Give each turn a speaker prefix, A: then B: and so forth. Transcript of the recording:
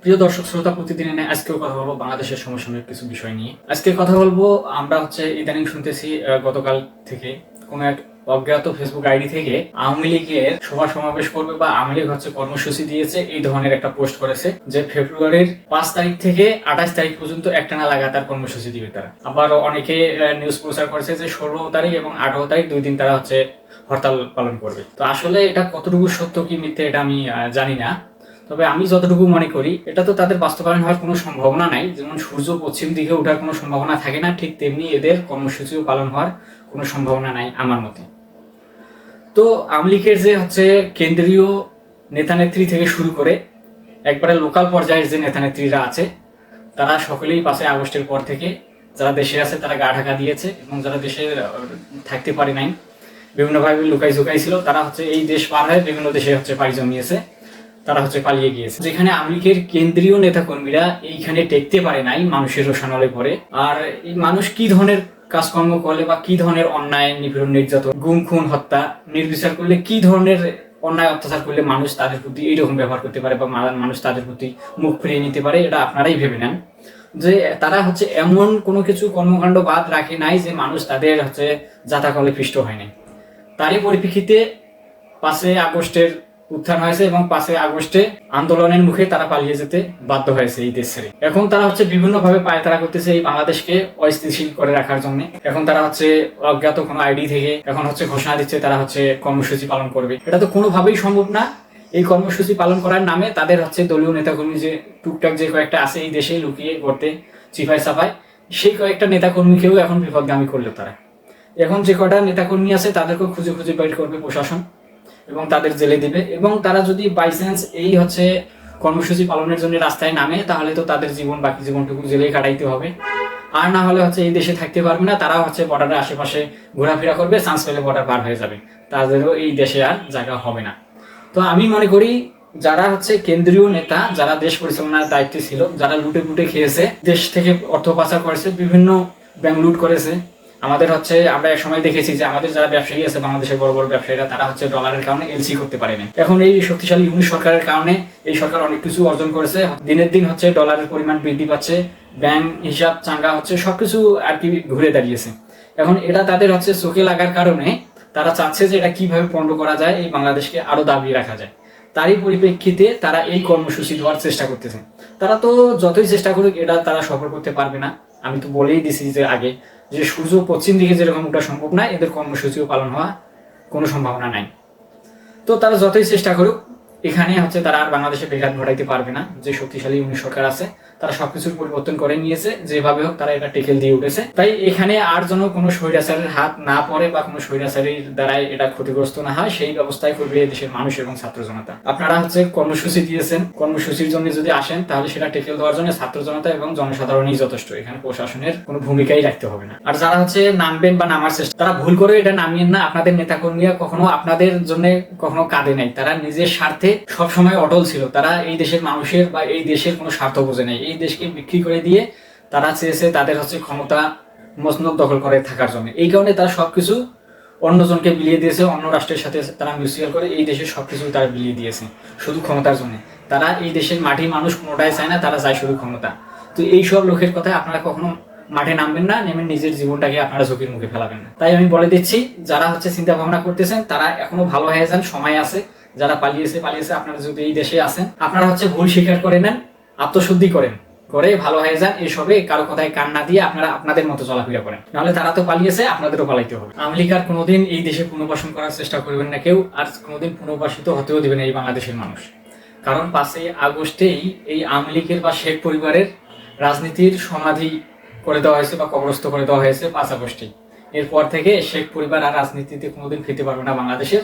A: প্রিয় দর্শক শ্রোতা, প্রতিদিনের ন্যায় আজকেও কথা বলবো বাংলাদেশের সমসাময়িক কিছু বিষয় নিয়ে। আজকে কথা বলবো, আমরা ইদানিং শুনতেছি গতকাল থেকে কোন এক অজ্ঞাত ফেসবুক আইডি থেকে আওয়ামী লীগের সভা সমাবেশ করবে বা আওয়ামী লীগ কর্মসূচি দিয়েছে, এই ধরনের একটা পোস্ট করেছে যে ফেব্রুয়ারির 5 তারিখ থেকে 28 তারিখ পর্যন্ত একটানা লাগাতার কর্মসূচি দিবে তারা। আবার অনেকে নিউজ প্রচার করেছে যে 16 তারিখ এবং 18 তারিখ 2 দিন তারা হরতাল পালন করবে। তো আসলে এটা কতটুকু সত্য কি মিথ্যে এটা আমি জানি না, তবে আমি যতটুকু মনে করি এটা তো তাদের বাস্তবায়ন হওয়ার কোনো সম্ভাবনা নাই। যেমন সূর্য পশ্চিম দিকে ওঠার কোনো সম্ভাবনা থাকে না, ঠিক তেমনি এদের কর্মসূচিও পালন হওয়ার কোনো সম্ভাবনা নাই আমার মতে। তো আওয়ামী লীগের যে কেন্দ্রীয় নেতা নেত্রী থেকে শুরু করে একবারে লোকাল পর্যায়ের যে নেতা নেত্রীরা আছে, তারা সকলেই 5 আগস্টের পর থেকে যারা দেশে আছে তারা গা ঢাকা দিয়েছে, এবং যারা দেশে থাকতে পারে নাই, বিভিন্নভাবে লুকাই ঝুঁকাই ছিল, তারা এই দেশ পার হয়ে বিভিন্ন দেশে পাড়ি জমিয়েছে, তারা পালিয়ে গিয়েছে। যেখানে আওয়ামী লীগের কেন্দ্রীয় নেতা কর্মীরা এইখানে টেকতে পারে নাই মানুষের রোষানলে পড়ে। আর এই মানুষ কি ধরনের কাজকর্ম করলে বা কি ধরনের অন্যায় নিপীড়ন নির্যাতন গুম খুন হত্যা নির্বিচার করলে, কি ধরনের অন্যায় অত্যাচার করলে মানুষ তাদের প্রতি এইরকম ব্যবহার করতে পারে বা মানুষ তাদের প্রতি মুখ ফিরিয়ে নিতে পারে, এটা আপনারাই ভেবে নেন। যে তারা এমন কোনো কিছু কর্মকাণ্ড বাদ রাখে নাই যে মানুষ তাদের জাতাকলে পিষ্ট হয় নাই। তারই পরিপ্রেক্ষিতে 5 আগস্টের উত্থান হয়েছে এবং 5 আগস্টে আন্দোলনের মুখে তারা পালিয়ে যেতে বাধ্য হয়েছে এই দেশ ছেড়ে। এখন তারা বিভিন্ন ভাবে পায়তারা করতেছে এই বাংলাদেশকে অস্থিতিশীল করে রাখার জন্য। এখন তারা অজ্ঞাত কোনো আইডি থেকে এখন ঘোষণা দিচ্ছে তারা কর্মসূচি পালন করবে। এটা তো কোনোভাবেই সম্ভব না। এই কর্মসূচি পালন করার নামে তাদের দলীয় নেতাকর্মী যে টুকটাক যে কয়েকটা আছে এই দেশে লুকিয়ে গড়তে চিপায় চাপায়, সেই কয়েকটা নেতাকর্মীকেও এখন বিপদগামী করলো তারা। এখন যে কয়টা নেতাকর্মী আছে তাদেরকেও খুঁজে খুঁজে বের করবে প্রশাসন এবং তাদের জেলে দিবে। এবং তারা যদি বাইচান্স এই কর্মসূচি পালনের জন্য রাস্তায় নামে, তাহলে তো তাদের বাকি জীবনটুকু জেলেই কাটাইতে হবে। আর না হলে এই দেশে থাকতে পারবে না, তারা বর্ডারের আশেপাশে ঘোরাফেরা করবে, চান্স পেলে বর্ডার পার হয়ে যাবে, তাদেরও এই দেশে আর জায়গা হবে না। তো আমি মনে করি যারা কেন্দ্রীয় নেতা, যারা দেশ পরিচালনার দায়িত্বে ছিল, যারা লুটে পুটে খেয়েছে, দেশ থেকে অর্থ পাচার করেছে, বিভিন্ন ব্যাংক লুট করেছে। আমাদের আমরা এক সময় দেখেছি যে আমাদের যারা ব্যবসায়ী আছে, বাংলাদেশের বড় বড় ব্যবসায়ীরা, তারা ডলারের কারণে এলসি করতে পারেনি। এখন এই শক্তিশালী ইউনিট সরকারের কারণে এই সরকার অনেক কিছু অর্জন করেছে। দিনের দিন ডলারের পরিমাণ বৃদ্ধি পাচ্ছে, ব্যাংক হিসাব চাঙ্গা সবকিছু আর কি ঘুরে দাঁড়িয়েছে। এখন এটা তাদের চোখে লাগার কারণে তারা চাচ্ছে যে এটা কিভাবে পণ্ড করা যায়, এই বাংলাদেশকে আরো দাবিয়ে রাখা যায়। তারই পরিপ্রেক্ষিতে তারা এই কর্মসূচি দেওয়ার চেষ্টা করতেছে। তারা তো যতই চেষ্টা করুক এটা তারা সফল করতে পারবে না। আমি তো বলেই দিছি যে আগে যে সূর্য পশ্চিম দিকে যেরকম ওঠা সম্ভব না, এদের কর্মসূচিও পালন হওয়া কোনো সম্ভাবনা নাই। তো তারা যতই চেষ্টা করুক, এখানে তারা আর বাংলাদেশে বেঘাত ঘটাইতে পারবে না। যে শক্তিশালী ইউনিট সরকার আছে তারা সবকিছুর পরিবর্তন করে নিয়েছে, যেভাবে হোক তারা এটা টেকেল দিয়ে উঠেছে। তাই এখানে আর যেন কোনো স্বৈরাচারের হাত না পড়ে বা কোনো স্বৈরাচারীর দ্বারাই এটা ক্ষতিগ্রস্ত না হয়, সেই ব্যবস্থায় করবে দেশের মানুষ এবং ছাত্র জনতা। আপনারা কর্মসূচি দিয়েছেন, কর্মসূচির জন্য যদি আসেন তাহলে সেটা টেকেল দেওয়ার জন্য ছাত্র জনতা এবং জনসাধারণই যথেষ্ট, এখানে প্রশাসনের কোনো ভূমিকাই রাখতে হবে না। আর যারা নামবেন বা নামার চেষ্টা, তারা ভুল করে এটা নামিয়েন না। আপনাদের নেতাকর্মীরা কখনো আপনাদের জন্য কখনো কাঁদে নাই, তারা নিজের স্বার্থে সবসময় অটল ছিল। তারা এই দেশের মানুষের বা এই দেশের কোনো স্বার্থ বোঝে নাই। এই দেশকে বিক্রি করে দিয়ে তারা চেয়েছে তাদের ক্ষমতা মসনদ দখল করে থাকার জন্য। এই কারণে তারা সবকিছু অন্যজনকে বিলিয়ে দিয়েছে, অন্য রাষ্ট্রের সাথে তারা মিউচুয়াল করে এই দেশের সবকিছু তারা বিলিয়ে দিয়েছে শুধু ক্ষমতার জন্য। তারা এই দেশের মাটি মানুষ কোনোটাই চায় না, তারা চায় শুধু ক্ষমতা। তো এই সব লোকের কথায় আপনারা কখনো মাঠে নামবেন না, নেমে নিজের জীবনটাকে আপনারা ঝুঁকির মুখে ফেলাবেন না। তাই আমি বলে দিচ্ছি, যারা চিন্তা ভাবনা করতেছেন তারা এখনো ভালো হয়ে যান, সময় আছে। যারা পালিয়েছে আপনারা যদি এই দেশে আসেন, আপনারা ভুল স্বীকার করে নেন, আত্মশুদ্ধি করেন, করে ভালো হয়ে যান। এসবে কারো কথায় কান না দিয়ে আপনারা আপনাদের মতো চলাফেরা করেন, নাহলে তারা তো পালিয়েছে, আপনাদেরও পালাইতে হবে। আওয়ামী লীগ আর কোনোদিন এই দেশে পুনর্বাসন করার চেষ্টা করবেন না কেউ, আর কোনোদিন পুনর্বাসিত হতেও দিবেন এই বাংলাদেশের মানুষ। কারণ 5 আগস্টেই এই আওয়ামী লীগের বা শেখ পরিবারের রাজনীতির সমাধি করে দেওয়া হয়েছে বা কবরস্থ করে দেওয়া হয়েছে 5 আগস্টেই। এরপর থেকে শেখ পরিবার আর রাজনীতিতে কোনোদিন ফিরতে পারবে না বাংলাদেশের।